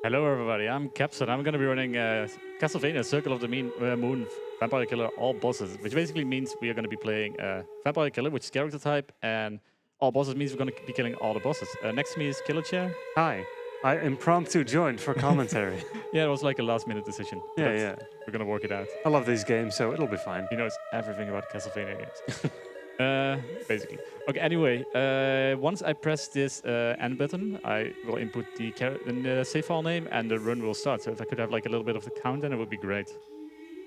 Hello everybody, I'm Kepsert. I'm going to be running Castlevania Circle of the Moon Vampire Killer all bosses, which basically means we are going to be playing Vampire Killer, which is character type, and all bosses means we're going to be killing all the bosses. Next to me is KillerChair. Hi. I impromptu joined for commentary. Yeah, it was like a last minute decision. Yeah. We're going to work it out. I love these games, so it'll be fine. He knows everything about Castlevania games. Basically. Okay, anyway, once I press this end button, I will input the save file name and the run will start. So if I could have like a little bit of the countdown, it would be great.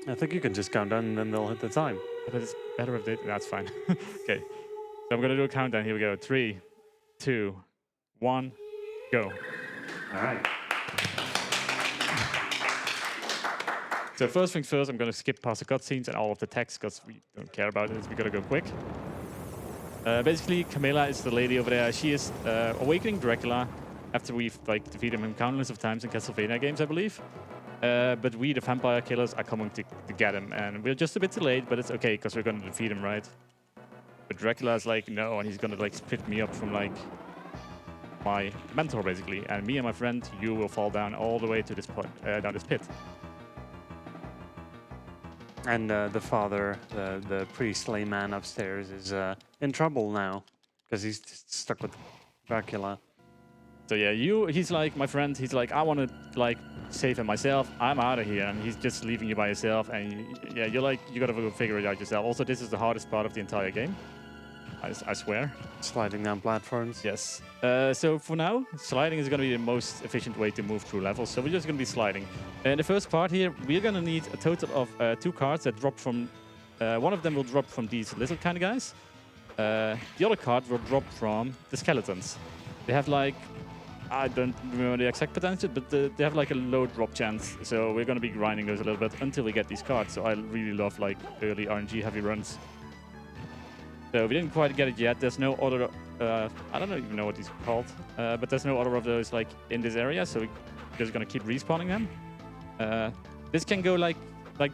I think you can just count down and then they'll hit the time. But it's better if they... That's fine. Okay, so I'm going to do a countdown. Here we go. 3, 2, 1, go. All right. So first things first, I'm going to skip past the cutscenes and all of the text because we don't care about it. We got to go quick. Basically, Camilla is the lady over there. She is awakening Dracula after we've like defeated him countless of times in Castlevania games, I believe. But we, the vampire killers, are coming to get him. And we're just a bit delayed, but it's okay because we're going to defeat him, right? But Dracula's like, no, and he's going to like split me up from like my mentor, basically. And me and my friend, you will fall down all the way to this point, down this pit. And the father, the priestly man upstairs, is in trouble now because he's just stuck with Dracula. So yeah, he's like, my friend, he's like, I want to like save him myself. I'm out of here. And he's just leaving you by yourself. And yeah, you're like, you got to go figure it out yourself. Also, this is the hardest part of the entire game. I swear. Sliding down platforms. Yes. So for now, sliding is going to be the most efficient way to move through levels. So we're just going to be sliding. In the first part here, we're going to need a total of 2 cards that drop from... one of them will drop from these little kind of guys. The other card will drop from the skeletons. They have like... I don't remember the exact potential, but they have like a low drop chance. So we're going to be grinding those a little bit until we get these cards. So I really love like early RNG heavy runs. So we didn't quite get it yet. There's no other, I don't even know what these are called, but there's no other of those like in this area. So we're just gonna keep respawning them. This can go like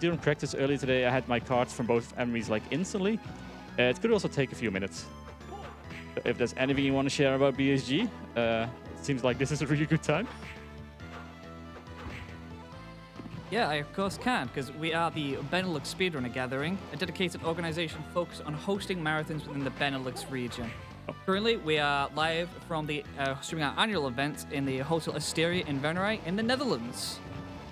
during practice earlier today, I had my cards from both enemies like instantly. It could also take a few minutes. So if there's anything you want to share about BSG, it seems like this is a really good time. Yeah, I of course can, because we are the Benelux Speedrunner Gathering, a dedicated organization focused on hosting marathons within the Benelux region. Currently, we are live from the streaming our annual event in the Hotel Asteria in Venray in the Netherlands.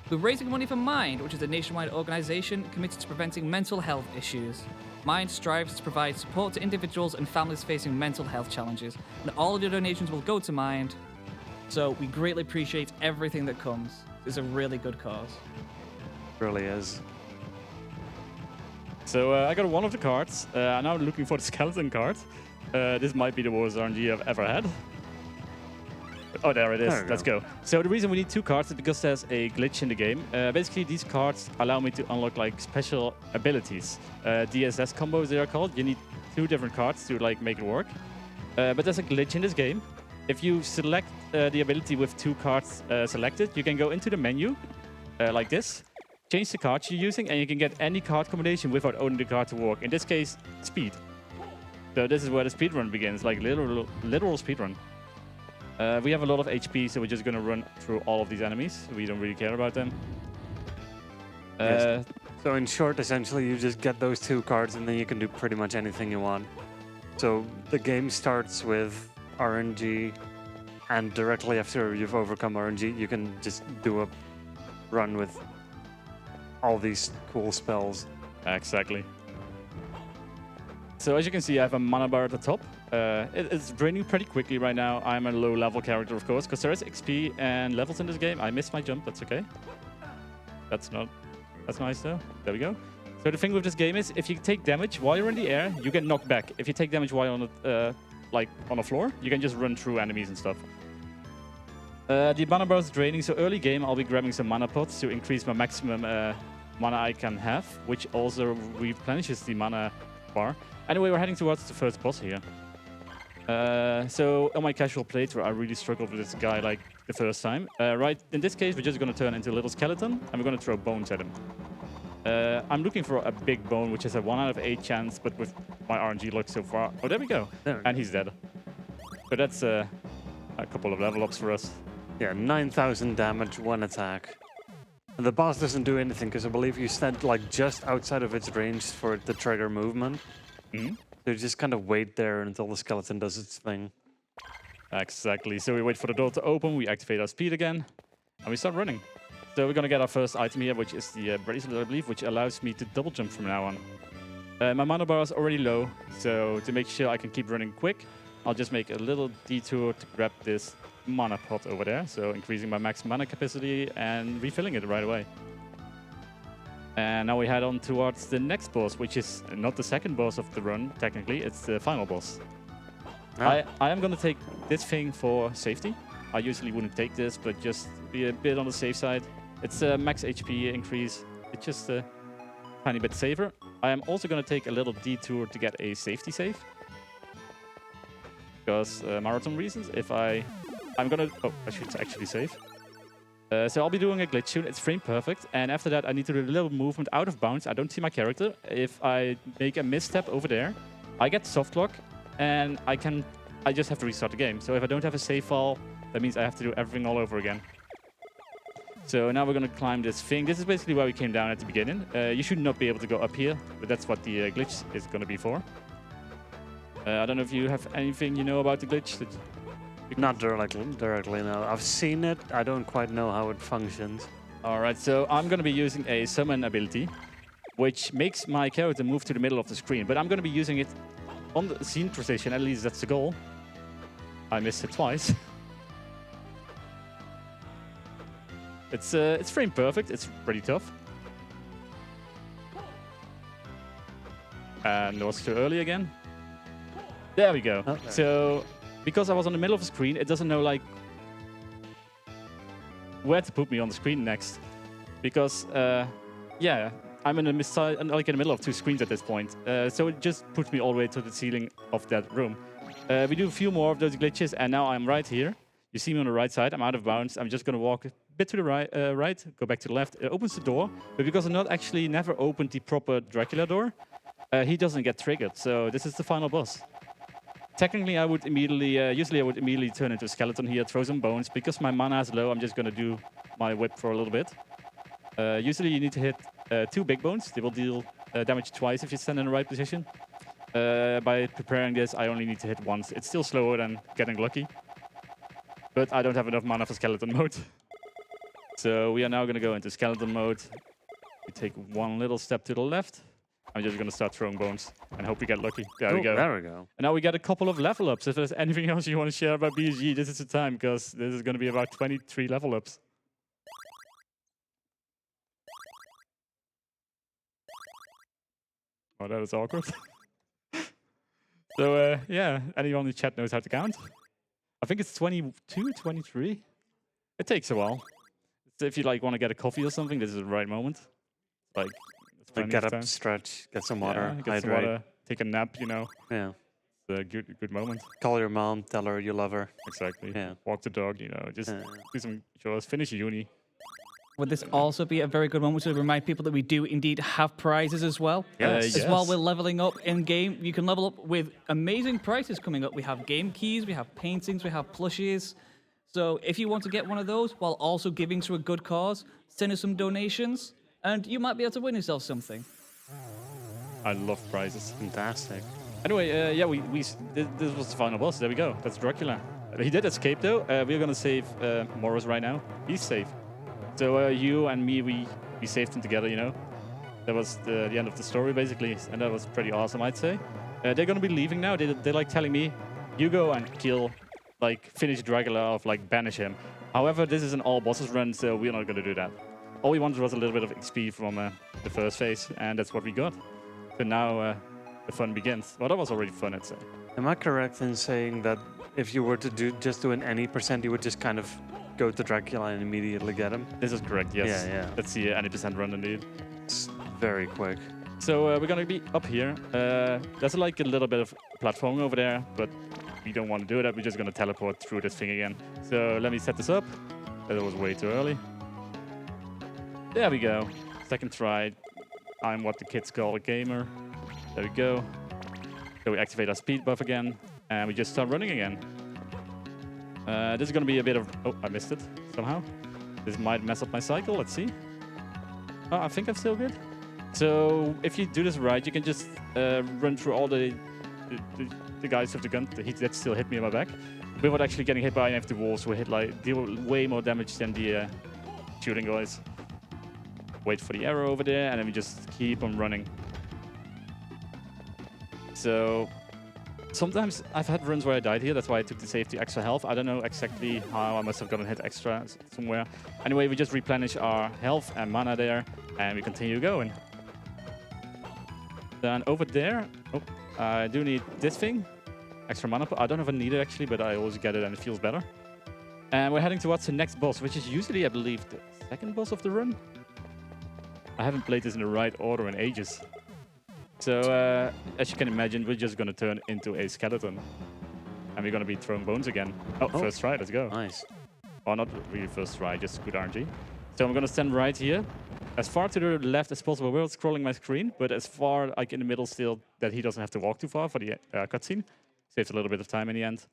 We're raising money for Mind, which is a nationwide organization committed to preventing mental health issues. Mind strives to provide support to individuals and families facing mental health challenges, and all of your donations will go to Mind. So we greatly appreciate everything that comes. It's a really good cause. Really is. So I got one of the cards. I'm now looking for the skeleton card. This might be the worst RNG I've ever had. Oh, there it is. Let's go. So the reason we need 2 cards is because there's a glitch in the game. Basically, these cards allow me to unlock like special abilities. DSS combos, they are called. You need 2 different cards to like make it work. But there's a glitch in this game. If you select the ability with 2 cards selected, you can go into the menu like this. Change the cards you're using, and you can get any card combination without owning the card to work. In this case, speed. So this is where the speedrun begins, like literal speedrun. We have a lot of HP, so we're just gonna run through all of these enemies. We don't really care about them. Yes. So in short, essentially, you just get those 2 cards, and then you can do pretty much anything you want. So the game starts with RNG, and directly after you've overcome RNG, you can just do a run with all these cool spells. Exactly. So as you can see, I have a mana bar at the top. It's draining pretty quickly right now. I'm a low level character, of course, because there is XP and levels in this game. I missed my jump, that's okay. That's nice though. There we go. So the thing with this game is, if you take damage while you're in the air, you get knocked back. If you take damage while on the, like on the floor, you can just run through enemies and stuff. The mana bar is draining, so early game I'll be grabbing some mana pots to increase my maximum mana I can have, which also replenishes the mana bar. Anyway, we're heading towards the first boss here. So on my casual playthrough, I really struggled with this guy like the first time. Right, in this case, we're just going to turn into a little skeleton, and we're going to throw bones at him. I'm looking for a big bone, which has a 1 out of 8 chance, but with my RNG luck so far... Oh, there we go. And he's dead. So that's a couple of level ups for us. Yeah, 9,000 damage, 1 attack. And the boss doesn't do anything because I believe you stand like just outside of its range for it to trigger movement. Hmm? So you just kind of wait there until the skeleton does its thing. Exactly. So we wait for the door to open, we activate our speed again, and we start running. So we're gonna get our first item here, which is the bracelet, I believe, which allows me to double jump from now on. My mana bar is already low, so to make sure I can keep running quick, I'll just make a little detour to grab this mana pot over there, so increasing my max mana capacity and refilling it right away. And now we head on towards the next boss, which is not the second boss of the run, technically, it's the final boss. Ah. I am going to take this thing for safety. I usually wouldn't take this, but just be a bit on the safe side. It's a max HP increase. It's just a tiny bit safer. I am also going to take a little detour to get a safety save. Because marathon reasons, if I'm going to... Oh, I should actually save. So I'll be doing a glitch soon. It's frame perfect. And after that, I need to do a little movement out of bounds. I don't see my character. If I make a misstep over there, I get soft lock. And I just have to restart the game. So if I don't have a save file, that means I have to do everything all over again. So now we're going to climb this thing. This is basically where we came down at the beginning. You should not be able to go up here, but that's what the glitch is going to be for. I don't know if you have anything you know about the glitch. Not directly, no. I've seen it. I don't quite know how it functions. All right, so I'm going to be using a summon ability, which makes my character move to the middle of the screen. But I'm going to be using it on the scene position. At least that's the goal. I missed it twice. It's frame perfect. It's pretty tough. And it was too early again. There we go. Okay. So because I was on the middle of the screen, it doesn't know like where to put me on the screen next. Because yeah, I'm in the middle of two screens at this point. So it just puts me all the way to the ceiling of that room. We do a few more of those glitches, and now I'm right here. You see me on the right side. I'm out of bounds. I'm just going to walk a bit to the right, go back to the left. It opens the door, but because I never opened the proper Dracula door, he doesn't get triggered. So this is the final boss. Technically, I would immediately turn into a skeleton here, throw some bones. Because my mana is low, I'm just going to do my whip for a little bit. Usually, you need to hit 2 big bones. They will deal damage twice if you stand in the right position. By preparing this, I only need to hit once. It's still slower than getting lucky. But I don't have enough mana for skeleton mode. So we are now going to go into skeleton mode. We take one little step to the left. I'm just going to start throwing bones and hope we get lucky. There we go. There we go. And now we get a couple of level ups. If there's anything else you want to share about BSG, this is the time, because this is going to be about 23 level ups. Oh, that was awkward. So, yeah, anyone in the chat knows how to count? I think it's 22, 23. It takes a while. So if you want to get a coffee or something, this is the right moment. Get up, stretch, get some water, yeah, get hydrate. some water, take a nap, Yeah. It's a good moment. Call your mom, tell her you love her. Exactly. Yeah. Walk the dog, just do some chores, finish uni. Would this also be a very good moment to remind people that we do indeed have prizes as well? Yes. As well, we're leveling up in game. You can level up with amazing prizes coming up. We have game keys, we have paintings, we have plushies. So if you want to get one of those while also giving to a good cause, send us some donations, and you might be able to win yourself something. I love prizes. Fantastic. Anyway, this was the final boss. There we go. That's Dracula. He did escape though. We're gonna save Morris right now. He's safe. So you and me, we saved him together. That was the end of the story basically, and that was pretty awesome, I'd say. They're gonna be leaving now. They're like telling me, you go and kill, finish Dracula off, banish him. However, this is an all bosses run, so we're not gonna do that. All we wanted was a little bit of XP from the first phase, and that's what we got. So now the fun begins. Well, that was already fun, I'd say. Am I correct in saying that if you were to do an any percent, you would just kind of go to Dracula and immediately get him? This is correct, yes. Yeah. Let's see any percent run indeed. It's very quick. So we're gonna be up here. There's a little bit of platforming over there, but we don't want to do that. We're just gonna teleport through this thing again. So let me set this up. That was way too early. There we go. Second try. I'm what the kids call a gamer. There we go. So we activate our speed buff again, and we just start running again. This is going to be a bit of... Oh, I missed it. somehow. This might mess up my cycle. Let's see. Oh, I think I'm still good. So if you do this right, you can just run through all the guys with the gun that still hit me in my back, without actually getting hit by any of the walls. Who hit like deal way more damage than the shooting guys. Wait for the arrow over there, and then we just keep on running. So sometimes I've had runs where I died here. That's why I took the safety extra health. I don't know exactly how. I must have gotten hit extra somewhere. Anyway, we just replenish our health and mana there, and we continue going. Then over there, oh, I do need this thing. Extra mana. I don't know if I need it actually, but I always get it and it feels better. And we're heading towards the next boss, which is usually, I believe, the second boss of the run. I haven't played this in the right order in ages. So, as you can imagine, we're just going to turn into a skeleton. And we're going to be throwing bones again. Oh, first try, let's go. Nice. Or not really first try, just good RNG. So I'm going to stand right here. As far to the left as possible. We're scrolling my screen, but as far like in the middle still that he doesn't have to walk too far for the cutscene. Saves a little bit of time in the end.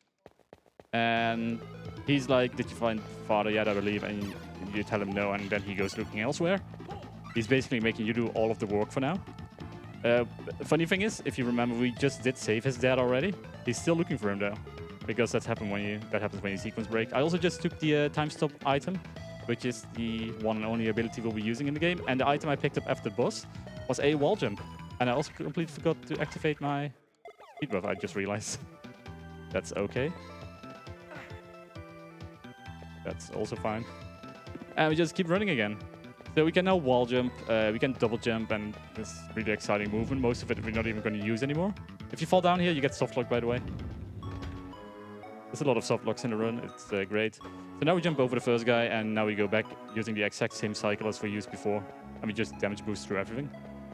And he's like, did you find father yet, I believe? And you tell him no, and then he goes looking elsewhere. He's basically making you do all of the work for now. Funny thing is, if you remember, we just did save his dad already. He's still looking for him though, because that happens when you sequence break. I also just took the time stop item, which is the one and only ability we'll be using in the game. And the item I picked up after the boss was a wall jump. And I also completely forgot to activate my speed buff, I just realized. That's okay. That's also fine. And we just keep running again. So we can now wall jump, we can double jump, and this really exciting movement. Most of it we're not even going to use anymore. If you fall down here, you get soft lock, by the way. There's a lot of soft locks in the run. It's great. So now we jump over the first guy, and now we go back using the exact same cycle as we used before. And we just damage boost through everything.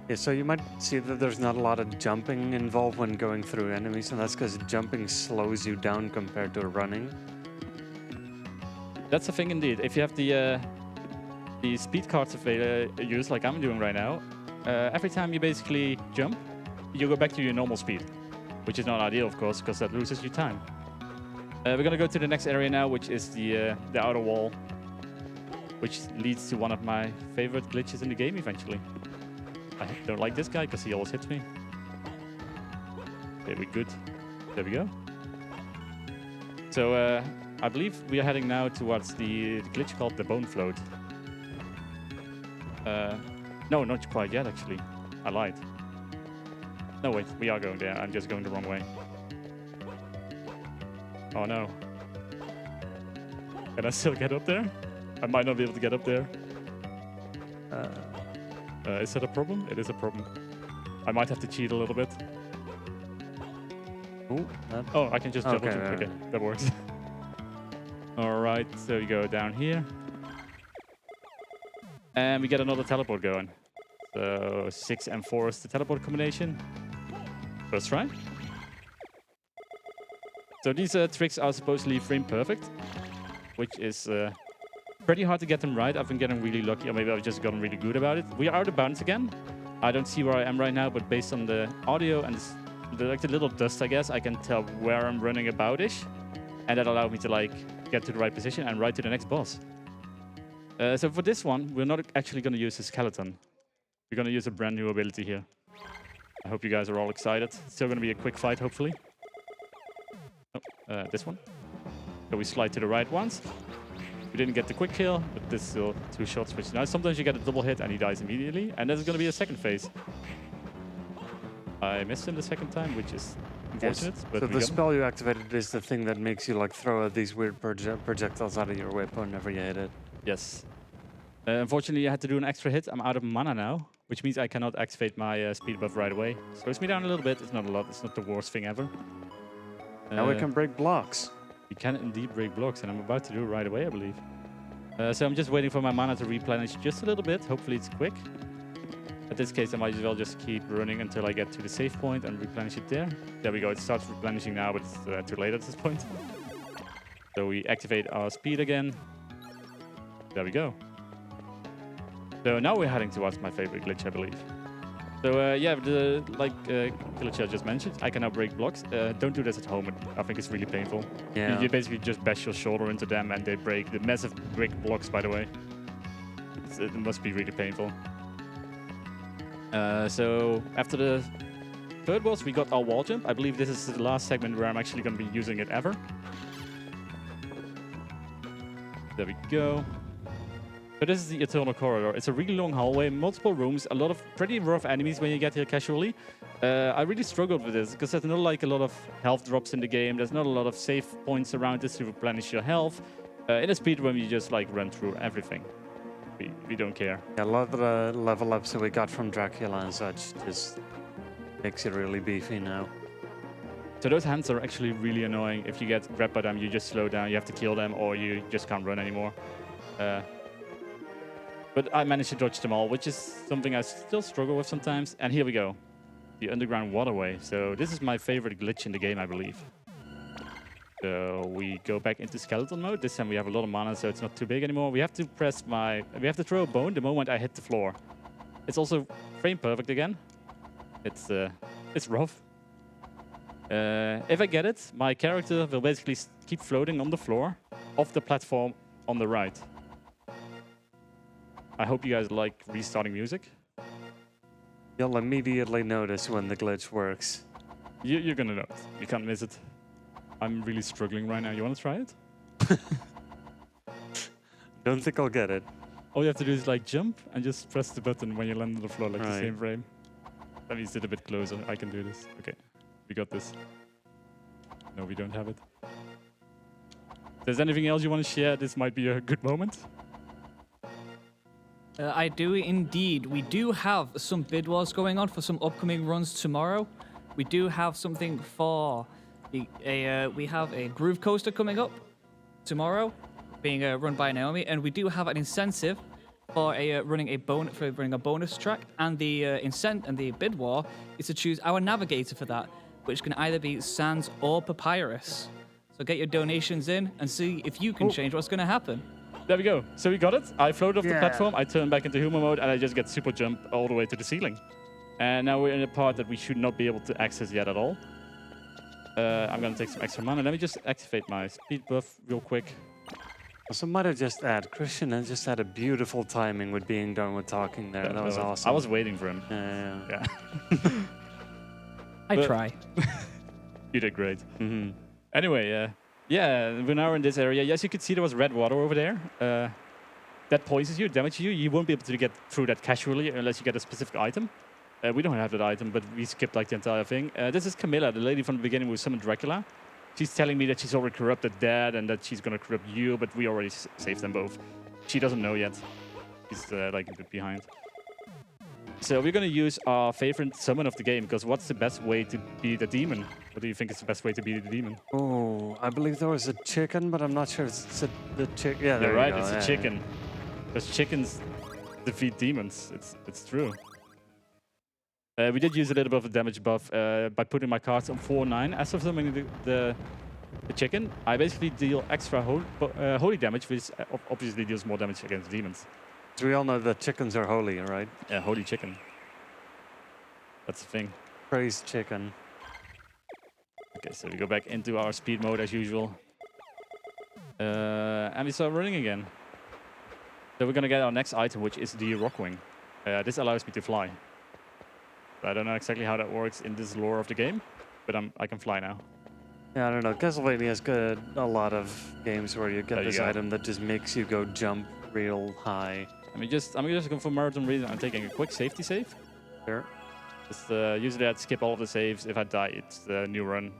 Yeah, so you might see that there's not a lot of jumping involved when going through enemies, and that's because jumping slows you down compared to running. That's the thing indeed. If you have the speed cards used like I'm doing right now, every time you basically jump, you go back to your normal speed, which is not ideal, of course, because that loses you time. We're gonna go to the next area now, which is the outer wall, which leads to one of my favorite glitches in the game eventually. I don't like this guy because he always hits me. Okay, we're good. There we go. So I believe we are heading now towards the glitch called the bone float. No, not quite yet, actually. I lied. No, wait, we are going there. I'm just going the wrong way. Oh, no. Can I still get up there? I might not be able to get up there. Is that a problem? It is a problem. I might have to cheat a little bit. Ooh, Oh, I can just double jump. right, Okay, right. that works. All right, so we go down here. And we get another teleport going. So 6 and 4 is the teleport combination. First try. So these tricks are supposedly frame perfect, which is pretty hard to get them right. I've been getting really lucky, or maybe I've just gotten really good about it. We are out of bounds again. I don't see where I am right now, but based on the audio and the little dust, I guess, I can tell where I'm running about-ish. And that allowed me to like get to the right position and right to the next boss. So for this one, we're not actually going to use the skeleton. We're going to use a brand new ability here. I hope you guys are all excited. It's still going to be a quick fight, hopefully. Oh, this one. So we slide to the right once. We didn't get the quick kill, but there's still 2 shots, which is nice. Sometimes you get a double hit and he dies immediately. And there's going to be a second phase. I missed him the second time, which is unfortunate. Yes. But So we the got him. spell you activated is the thing that makes you like throw out these weird projectiles out of your weapon whenever you hit it. Yes. Unfortunately, I had to do an extra hit. I'm out of mana now, which means I cannot activate my speed buff right away. Slows me down a little bit. It's not a lot. It's not the worst thing ever. Now we can break blocks. We can indeed break blocks, and I'm about to do it right away, I believe. So I'm just waiting for my mana to replenish just a little bit. Hopefully it's quick. In this case, I might as well just keep running until I get to the save point and replenish it there. There we go. It starts replenishing now, but it's too late at this point. So we activate our speed again. There we go. So now we're heading towards my favorite glitch, I believe. So yeah, like KillerChair just mentioned, I can now break blocks. Don't do this at home. I think it's really painful. Yeah. You basically just bash your shoulder into them and they break. The massive brick blocks, by the way. It must be really painful. So after the third boss, we got our wall jump. I believe this is the last segment where I'm actually going to be using it ever. There we go. So this is the Eternal Corridor. It's a really long hallway, multiple rooms, a lot of pretty rough enemies when you get here casually. I really struggled with this because there's not like a lot of health drops in the game. There's not a lot of save points around this to replenish your health. In a speedrun, you just like run through everything. We don't care. Yeah, a lot of the level ups that we got from Dracula and such just makes it really beefy now. So those hands are actually really annoying. If you get grabbed by them, you just slow down. You have to kill them or you just can't run anymore. But I managed to dodge them all, which is something I still struggle with sometimes. And here we go. The underground waterway. So this is my favorite glitch in the game, I believe. So we go back into skeleton mode. This time we have a lot of mana, so it's not too big anymore. We have to we have to throw a bone the moment I hit the floor. It's also frame perfect again. It's rough. If I get it, my character will basically keep floating on the floor off the platform on the right. I hope you guys like restarting music. You'll immediately notice when the glitch works. You're gonna know it. You can't miss it. I'm really struggling right now. You wanna try it? Don't think I'll get it. All you have to do is like jump and just press the button when you land on the floor, like the Right. same frame. Let me sit a bit closer. I can do this. Okay, we got this. No, we don't have it. If there's anything else you want to share, this might be a good moment. I do indeed. We do have some bid wars going on for some upcoming runs tomorrow. We do have something for we have a groove coaster coming up tomorrow, being run by Naomi, and we do have an incentive for running a bonus track. And the bid war is to choose our navigator for that, which can either be Sans or Papyrus. So get your donations in and see if you can change what's going to happen. There we go. So we got it. I floated off the Yeah. platform. I turn back into human mode, and I just get super jump all the way to the ceiling. And now we're in a part that we should not be able to access yet at all. I'm gonna take some extra mana. Let me just activate my speed buff real quick. Also, might have just add Christian and just had a beautiful timing with being done with talking there. That was awesome. I was waiting for him. Yeah. I But- try. You did great. Mm-hmm. Anyway, yeah, we're now in this area. Yes, you can see there was red water over there. That poisons you, damages you. You won't be able to get through that casually unless you get a specific item. We don't have that item, but we skipped like the entire thing. This is Camilla, the lady from the beginning who summoned Dracula. She's telling me that she's already corrupted Dad and that she's gonna corrupt you, but we already saved them both. She doesn't know yet. She's like a bit behind. So we're gonna use our favorite summon of the game, because what's the best way to beat a demon? What do you think is the best way to beat a demon? Oh, I believe there was a chicken, but I'm not sure if it's the chicken. Yeah, there You're right, you go. it's a chicken. Because chickens defeat demons. It's true. We did use a little bit of a damage buff by putting my cards on 4-9. As of summoning the chicken, I basically deal extra holy damage, which obviously deals more damage against demons. So we all know that chickens are holy, right? Yeah, holy chicken. That's the thing. Praise chicken. Okay, so we go back into our speed mode as usual. And we start running again. So we're gonna get our next item, which is the Rockwing. This allows me to fly. I don't know exactly how that works in this lore of the game, but I can fly now. Yeah, I don't know. Castlevania's got a lot of games where you get There you this go. item that just makes you go jump real high. I'm just going for marathon reason. I'm taking a quick safety save. Sure. Just usually I'd skip all of the saves. If I die, it's the new run.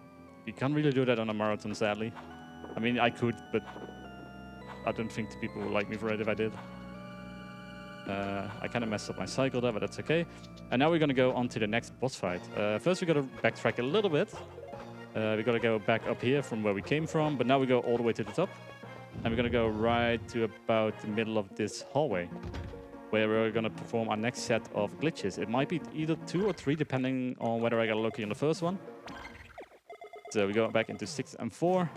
You can't really do that on a marathon, sadly. I mean, I could, but I don't think the people would like me for it if I did. I kind of messed up my cycle there, but that's okay. And now we're going to go on to the next boss fight. First, we got to backtrack a little bit. We got to go back up here from where we came from, but now we go all the way to the top. And we're going to go right to about the middle of this hallway, where we're going to perform our next set of glitches. It might be either 2 or 3, depending on whether I got lucky on the first one. So we go back into 6 and 4.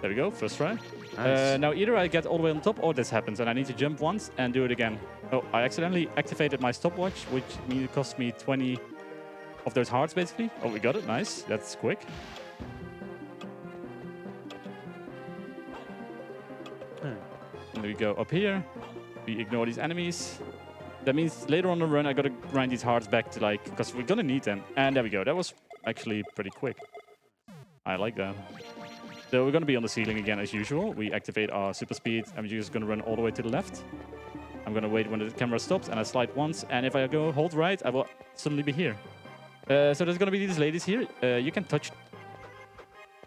There we go, first try. Nice. Now either I get all the way on top or this happens and I need to jump once and do it again. Oh, I accidentally activated my stopwatch, which means it cost me 20 of those hearts basically. Oh, we got it, nice. That's quick. And we go up here. We ignore these enemies. That means later on the run, I gotta grind these hearts back to like, because we're gonna need them. And there we go. That was actually pretty quick. I like that. So we're gonna be on the ceiling again as usual. We activate our super speed and we're just gonna run all the way to the left. I'm gonna wait when the camera stops and I slide once. And if I go hold right, I will suddenly be here. So there's gonna be these ladies here. You can touch,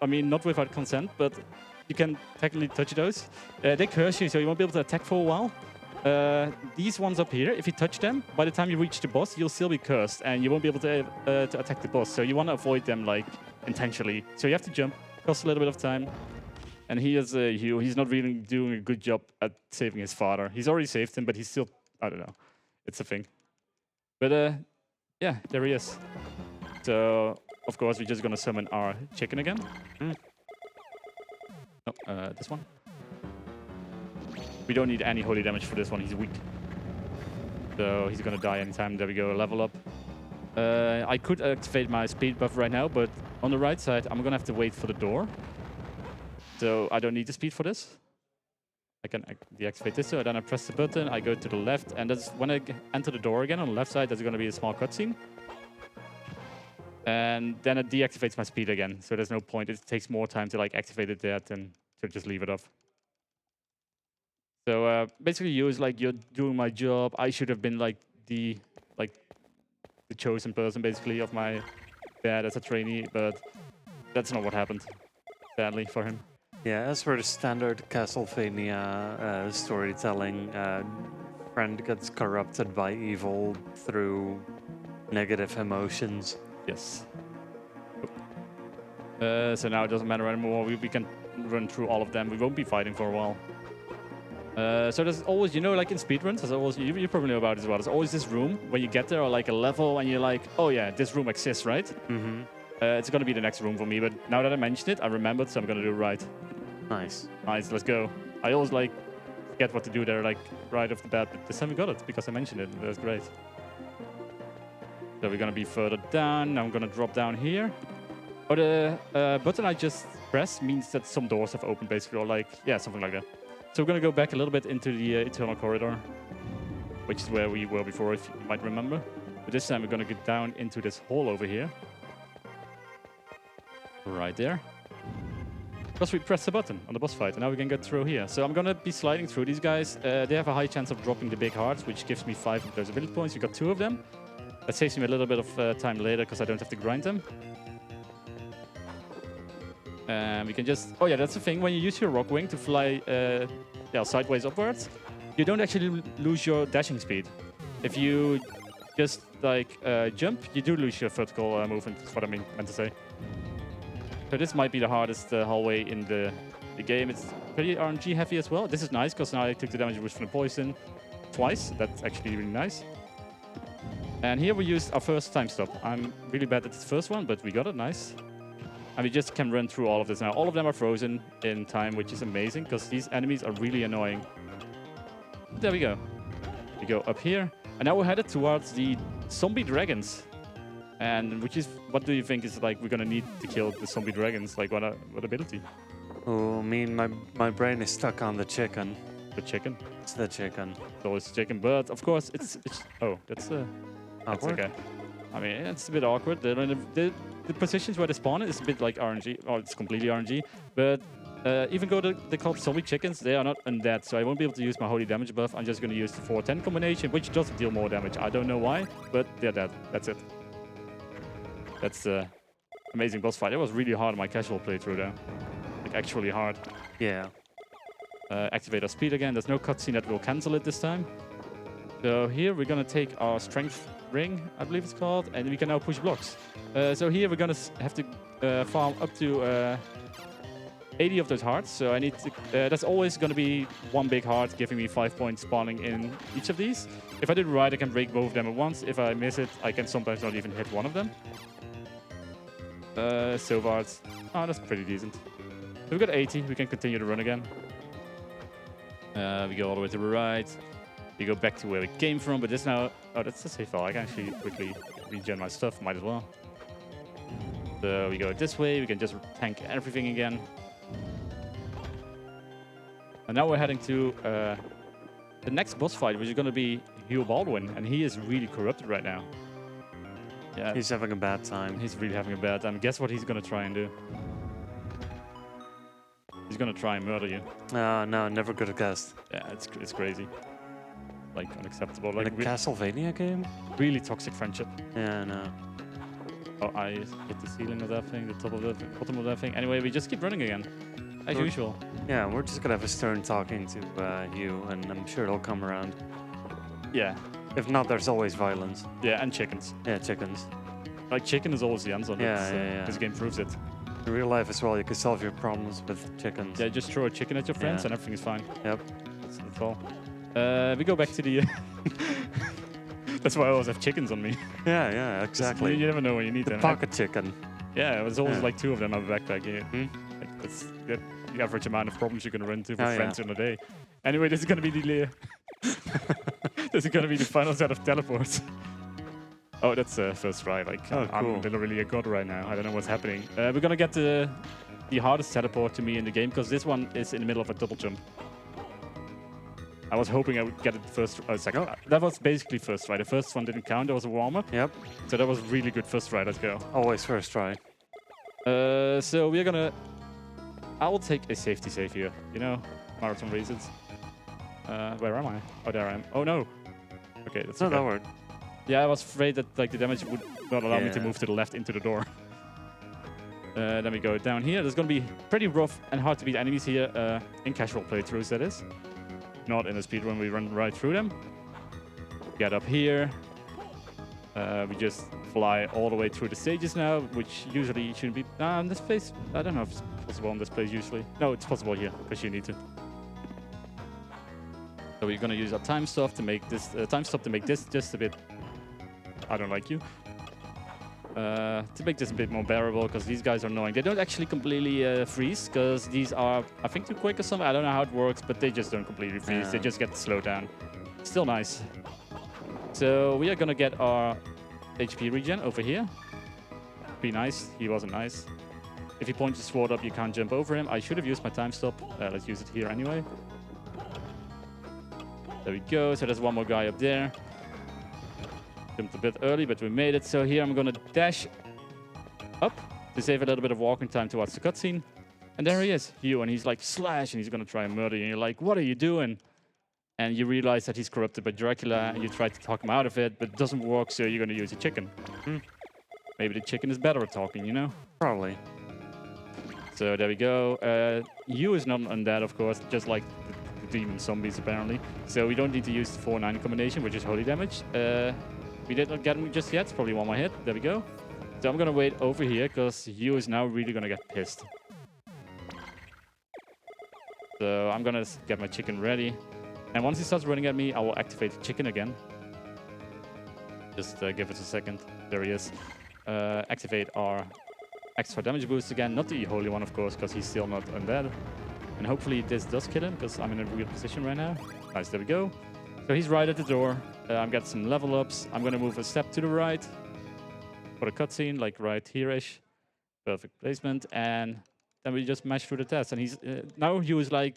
I mean, not without consent, but you can technically touch those. They curse you, so you won't be able to attack for a while. These ones up here, if you touch them, by the time you reach the boss, you'll still be cursed, and you won't be able to attack the boss. So you want to avoid them, like, intentionally. So you have to jump, costs a little bit of time. And he is Hugh. He's not really doing a good job at saving his father. He's already saved him, but he's still, I don't know. It's a thing. But, yeah, there he is. So, of course, we're just going to summon our chicken again. Oh, this one. We don't need any holy damage for this one. He's weak. So he's gonna die anytime. There we go, level up. I could activate my speed buff right now, but on the right side, I'm gonna have to wait for the door. So I don't need the speed for this. I can deactivate this, so then I press the button, I go to the left, and that's when I enter the door again on the left side, there's gonna be a small cutscene. And then it deactivates my speed again, so there's no point. It takes more time to like activate it there than to just leave it off. So basically, you is like, you're doing my job. I should have been like the chosen person, basically, of my dad as a trainee, but that's not what happened, sadly for him. Yeah, as for the standard Castlevania storytelling, friend gets corrupted by evil through negative emotions. Yes. So now it doesn't matter anymore. We can run through all of them. We won't be fighting for a while. So there's always, you know, like in speedruns, there's always, you probably know about it as well. There's always this room when you get there, or like a level, and you're like, oh yeah, this room exists, right? Mm-hmm. It's gonna be the next room for me, but now that I mentioned it, I remembered, so I'm gonna do it right. Nice. Nice, let's go. I always like forget what to do there, like right off the bat, but this time we got it because I mentioned it. That's great. So we're gonna be further down. Now I'm gonna drop down here. Oh, the button I just pressed means that some doors have opened, basically, or like, yeah, something like that. So we're gonna go back a little bit into the Eternal Corridor, which is where we were before, if you might remember. But this time we're gonna get down into this hole over here. Right there. Because we pressed the button on the boss fight, and now we can get through here. So I'm gonna be sliding through these guys. They have a high chance of dropping the big hearts, which gives me 5 of those ability points. We got 2 of them. That saves me a little bit of time later, because I don't have to grind them. We can just... Oh yeah, that's the thing. When you use your rock wing to fly sideways upwards, you don't actually lose your dashing speed. If you just like jump, you do lose your vertical movement, is what I meant to say. So this might be the hardest hallway in the game. It's pretty RNG heavy as well. This is nice, because now I took the damage from the poison twice. That's actually really nice. And here we used our first time stop. I'm really bad at the first one, but we got it, nice. And we just can run through all of this now. All of them are frozen in time, which is amazing, because these enemies are really annoying. There we go. We go up here. And now we're headed towards the zombie dragons. And which is, what do you think is like we're gonna need to kill the zombie dragons? Like what ability? Oh, I mean, my brain is stuck on the chicken. The chicken? It's the chicken. So it's chicken, but of course it's oh, that's Awkward? okay. I mean, it's a bit awkward. The positions where they spawn is a bit like RNG. Oh, it's completely RNG. But even though they're called zombie chickens, they are not undead. So I won't be able to use my holy damage buff. I'm just going to use the 4-10 combination, which does deal more damage. I don't know why, but they're dead. That's it. That's amazing boss fight. It was really hard on my casual playthrough there. Like, actually hard. Yeah. Activate our speed again. There's no cutscene that will cancel it this time. So here we're going to take our strength ring, I believe it's called, and we can now push blocks. So here we're going to have to farm up to 80 of those hearts. So I need to, that's always going to be one big heart, giving me 5 points spawning in each of these. If I do it right, I can break both of them at once. If I miss it, I can sometimes not even hit one of them. So far, oh, that's pretty decent. we've got 80. We can continue to run again. We go all the way to the right. We go back to where we came from, but this now... Oh, that's the save file. I can actually quickly regen my stuff. Might as well. So we go this way. We can just tank everything again. And now we're heading to the next boss fight, which is going to be Hugh Baldwin. And he is really corrupted right now. Yeah, He's having a bad time. he's really having a bad time. Guess what he's going to try and do? He's going to try and murder you. No, never could have guessed. Yeah, it's crazy. Like, unacceptable. In Like, a Castlevania game? really toxic friendship. Yeah, no. Oh, I hit the ceiling of that thing, the top of the bottom of that thing. Anyway, we just keep running again, as Sure. usual. Yeah, we're just gonna have a stern talking to you, and I'm sure it'll come around. Yeah, If not, there's always violence. yeah, and chickens. Yeah, chickens. Like, chicken is always the answer. Yeah, That's, yeah. This game proves it. In real life as well, you can solve your problems with chickens. Yeah, just throw a chicken at your friends Yeah. and everything is fine. Yep. That's all. We go back to the... That's why I always have chickens on me. Yeah, exactly. You never know when you need The them. pocket chicken. Yeah, there's always Yeah. like 2 of them on my backpack. Yeah. Hmm? Like, that's the average amount of problems you're going to run into with Oh, yeah. friends in a day. Anyway, this is going to be the... this is going to be the final set of teleports. Oh, that's first try. Like, Oh, I'm cool. literally a god right now. I don't know what's happening. We're going to get the hardest teleport to me in the game, because this one is in the middle of a double jump. I was hoping I would get it first, second. Oh. That was basically first try. The first one didn't count. That was a warm-up. Yep. So that was really good first try. Let's go. Always first try. So we're gonna... I will take a safety save here, you know, marathon reasons. Where am I? Oh, there I am. Oh, no. Okay, that's No, okay. that worked. Yeah, I was afraid that like the damage would not allow me to Yeah. move to the left into the door. Then we go down here. There's gonna be pretty rough and hard to beat enemies here in casual playthroughs, that is. Not in a speedrun, we run right through them. Get up here. We just fly all the way through the stages now, which usually shouldn't be... in this place, I don't know if it's possible in this place usually. No, it's possible here, because you need to. So we're gonna use our time stop to make this just a bit... I don't like you. To make this a bit more bearable, because these guys are annoying. They don't actually completely freeze, because these are, I think, too quick or something. I don't know how it works, but they just don't completely freeze. They Yeah. just get slowed down. Still nice. So we are gonna get our HP regen over here. Be nice. He wasn't nice. If he points the sword up, you can't jump over him. I should have used my time stop. Let's use it here anyway. There we go. So there's one more guy up there. Jumped a bit early, but we made it. So here I'm gonna dash up to save a little bit of walking time towards the cutscene. And there he is, Hugh, and he's like, slash, and he's gonna try and murder you. And you're like, what are you doing? And you realize that he's corrupted by Dracula, and you try to talk him out of it, but it doesn't work, so you're gonna use a chicken. Maybe the chicken is better at talking, you know? Probably. So there we go. Hugh is not an undead, of course, just like the demon zombies, apparently. So we don't need to use the 4-9 combination, which is holy damage. We did not get him just yet. It's probably one more hit. There we go. So I'm gonna wait over here, because Hugh is now really gonna get pissed. So I'm gonna get my chicken ready. And once he starts running at me, I will activate the chicken again. Just give it a second. There he is. Activate our extra damage boost again. Not the holy one, of course, because he's still not undead. And hopefully this does kill him, because I'm in a weird position right now. Nice, there we go. So he's right at the door. I'm got some level ups. I'm gonna move a step to the right for the cutscene, like right here-ish. Perfect placement. And then we just mash through the test. And he's now Hugh is like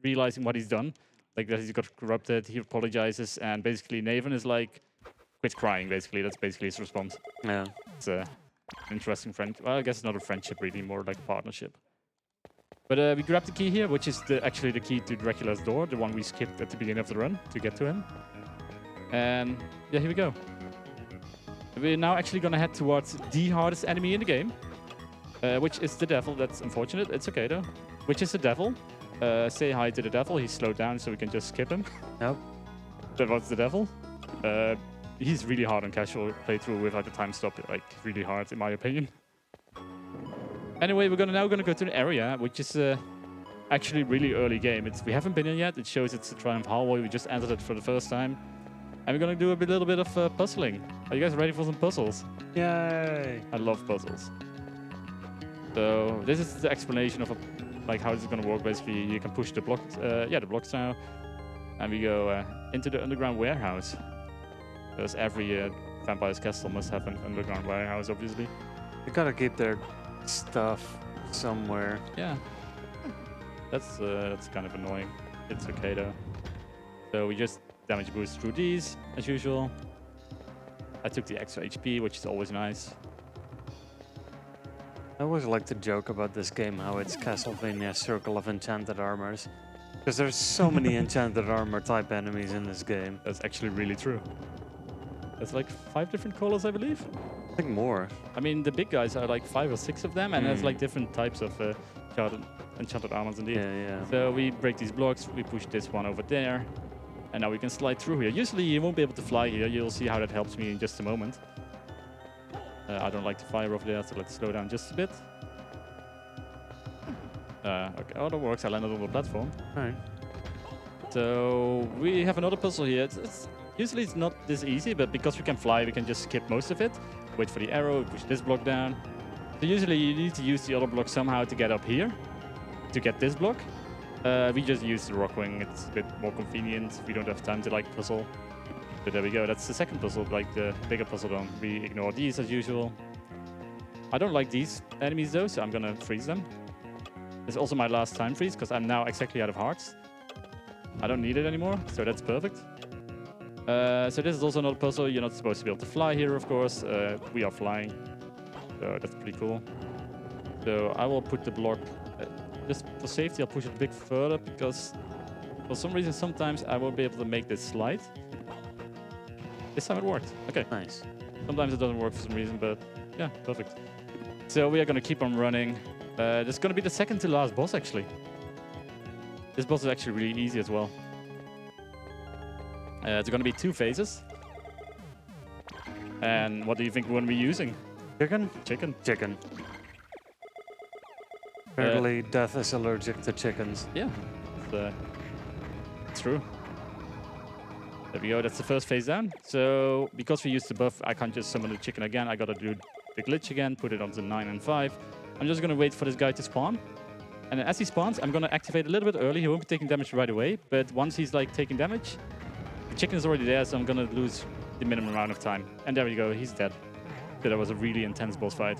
realizing what he's done. Like that he's got corrupted, he apologizes, and basically Naven is like, quit crying, basically. That's basically his response. Yeah. It's an interesting friend. Well, I guess it's not a friendship, really, more like a partnership. But we grabbed the key here, which is actually the key to Dracula's door, the one we skipped at the beginning of the run to get to him. And yeah, here we go. We're now actually gonna head towards the hardest enemy in the game, which is the devil. That's unfortunate. It's okay though. Which is the devil. Say hi to the devil. He's slowed down, so we can just skip him. Yep. That was the devil. He's really hard on casual playthrough without the time stop. Like really hard, in my opinion. Anyway, we're now gonna go to the area, which is actually really early game. We haven't been in yet. It shows it's a Triumph Hallway. We just entered it for the first time, and we're gonna do a little bit of puzzling. Are you guys ready for some puzzles? Yay! I love puzzles. So this is the explanation of like how it's gonna work. Basically, you can push the blocks, the blocks now, and we go into the underground warehouse. Because every vampire's castle must have an underground warehouse, obviously. You gotta keep their stuff somewhere. Yeah, that's kind of annoying. It's okay though. So we just damage boost through these as usual. I took the extra HP, which is always nice. I always like to joke about this game how it's Castlevania Circle of Enchanted Armors. Because there's so many enchanted armor type enemies in this game. That's actually really true. There's like 5 different colors, I believe. I think more. I mean, the big guys are like 5 or 6 of them, and there's like different types of enchanted armors indeed. Yeah. So we break these blocks, we push this one over there, and now we can slide through here. Usually you won't be able to fly here. You'll see how that helps me in just a moment. I don't like to fire over there, so let's slow down just a bit. Okay, oh, that works. I landed on the platform. Alright. So we have another puzzle here. Usually it's not this easy, but because we can fly, we can just skip most of it. Wait for the arrow, push this block down. So usually you need to use the other block somehow to get up here, to get this block. We just use the rock wing. It's a bit more convenient. We don't have time to like puzzle. But there we go. That's the second puzzle, like the bigger puzzle done. We ignore these as usual. I don't like these enemies though, so I'm gonna freeze them. It's also my last time freeze because I'm now exactly out of hearts. I don't need it anymore, so that's perfect. So this is also another puzzle. You're not supposed to be able to fly here, of course. We are flying, so that's pretty cool. So I will put the block, just for safety, I'll push it a bit further because for some reason sometimes I won't be able to make this slide. This time it worked. Okay. Nice. Sometimes it doesn't work for some reason, but yeah, perfect. So we are going to keep on running. This is going to be the second to last boss, actually. This boss is actually really easy as well. It's going to be 2 phases. And what do you think we're going to be using? Chicken? Chicken. Chicken. Apparently, Death is allergic to chickens. Yeah, it's true. There we go, that's the first phase down. So, because we used the buff, I can't just summon the chicken again. I gotta do the glitch again, put it onto 9 and 5. I'm just gonna wait for this guy to spawn. And as he spawns, I'm gonna activate a little bit early. He won't be taking damage right away, but once he's like taking damage, the chicken is already there, so I'm gonna lose the minimum amount of time. And there we go, he's dead. So that was a really intense boss fight.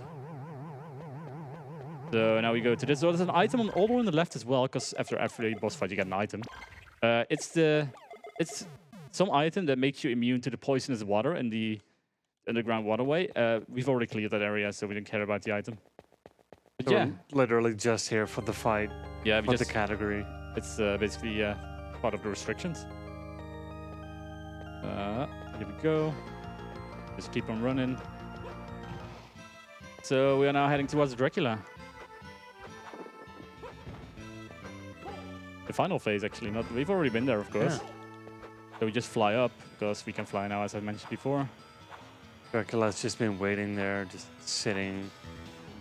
So now we go to this. So there's an item all the way on the left as well, because after every boss fight you get an item. It's some item that makes you immune to the poisonous water in the underground waterway. We've already cleared that area, so we don't care about the item. But So yeah, we're literally just here for the fight, yeah, for the category. it's basically part of the restrictions. Here we go. Just keep on running. So we are now heading towards Dracula. The final phase, actually. We've already been there, of course. Yeah. So we just fly up, because we can fly now, as I mentioned before. Dracula's just been waiting there, just sitting.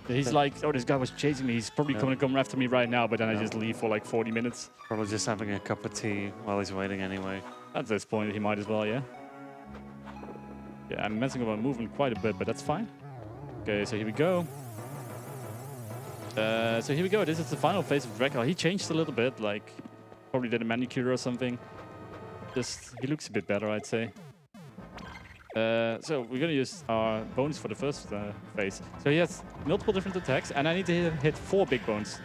He's like, oh, this guy was chasing me. He's probably Yeah. going to come after me right now, but then I Yeah. just leave for like 40 minutes. Probably just having a cup of tea while he's waiting anyway. At this point, he might as well, yeah. Yeah, I'm messing about moving quite a bit, but that's fine. Okay, so here we go. This is the final phase of Dracula. He changed a little bit, like probably did a manicure or something. He looks a bit better, I'd say. So we're gonna use our bones for the first phase. So he has multiple different attacks, and I need to hit 4 big bones.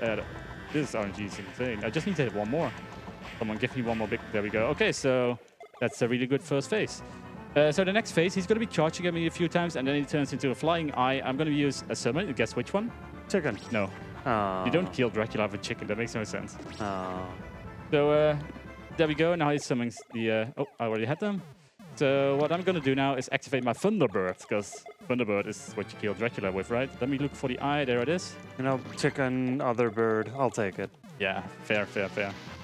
This RNG is insane. I just need to hit 1 more. Someone give me 1 more big. There we go. Okay, so that's a really good first phase. So the next phase, he's gonna be charging at me a few times, and then he turns into a flying eye. I'm gonna use a summon. Guess which one? Chicken. No. Oh. You don't kill Dracula with a chicken. That makes no sense. Oh. So there we go. Now he summons the... oh, I already had them. So what I'm going to do now is activate my Thunderbird, because Thunderbird is what you kill Dracula with, right? Let me look for the eye. There it is. You know, chicken, other bird, I'll take it. Yeah, fair.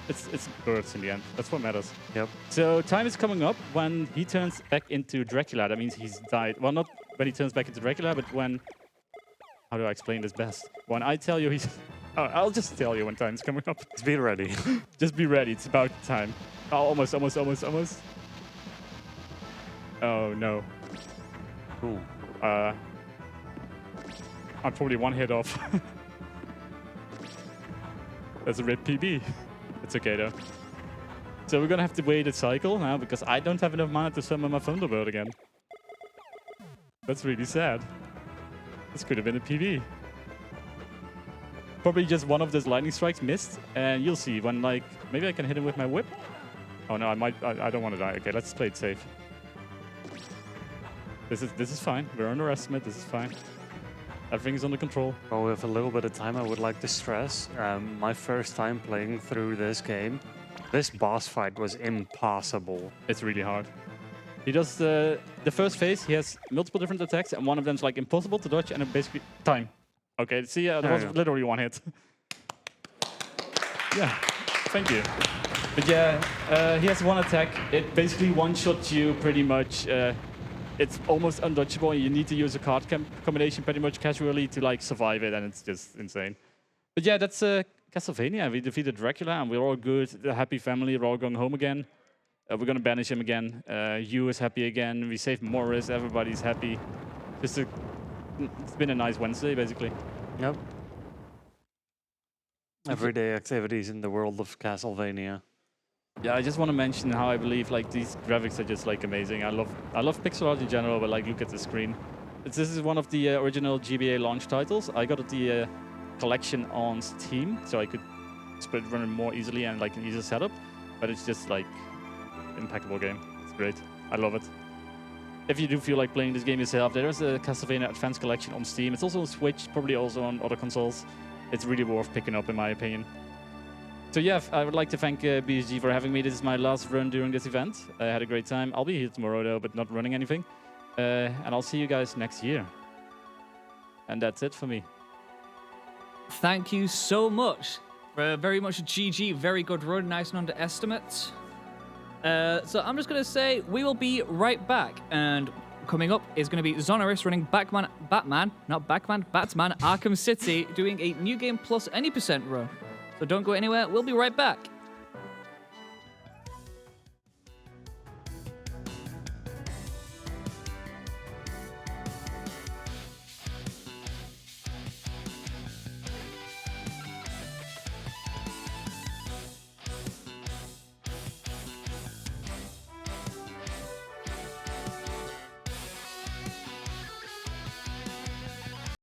It's birds in the end. That's what matters. Yep. So time is coming up when he turns back into Dracula. That means he's died. Well, not when he turns back into Dracula, but when... How do I explain this best? When I tell you he's... Oh, I'll just tell you when time's coming up. Just be ready. Just be ready. It's about time. Oh, almost. Oh, no. Ooh. I'm probably 1 hit off. That's a rip PB. It's okay though. So we're gonna have to wait a cycle now because I don't have enough mana to summon my Thunderbird again. That's really sad. This could have been a PB. Probably just one of those lightning strikes missed, and you'll see when like maybe I can hit him with my whip. Oh no, I don't want to die. Okay, let's play it safe. This is fine. We're under estimate. This is fine. Everything's under control. Well, with a little bit of time, I would like to stress my first time playing through this game. This boss fight was impossible. It's really hard. He does the first phase. He has multiple different attacks, and one of them's like impossible to dodge, and it basically time. Okay, see, that was literally one hit. Yeah, thank you. But yeah, he has one attack. It basically one-shots you pretty much. It's almost undodgeable. You need to use a card combination pretty much casually to like survive it, and it's just insane. But yeah, that's Castlevania. We defeated Dracula, and we're all good. The happy family. We're all going home again. We're gonna banish him again. Yu is happy again. We saved Morris. Everybody's happy. It's been a nice Wednesday, basically. Yep. Everyday activities in the world of Castlevania. Yeah, I just want to mention how I believe like these graphics are just like amazing. I love pixel art in general, but like look at the screen. This is one of the original GBA launch titles. I got the collection on Steam, so I could run it more easily and like an easier setup. But it's just like impeccable game. It's great. I love it. If you do feel like playing this game yourself, there is a Castlevania Advance Collection on Steam. It's also on Switch, probably also on other consoles. It's really worth picking up, in my opinion. So yeah, I would like to thank BSG for having me. This is my last run during this event. I had a great time. I'll be here tomorrow though, but not running anything. And I'll see you guys next year. And that's it for me. Thank you so much. Very much a GG, very good run, nice and underestimate. So I'm just going to say we will be right back. And coming up is going to be Zonorous running Batman Arkham City, doing a New Game Plus any % run. So don't go anywhere, we'll be right back.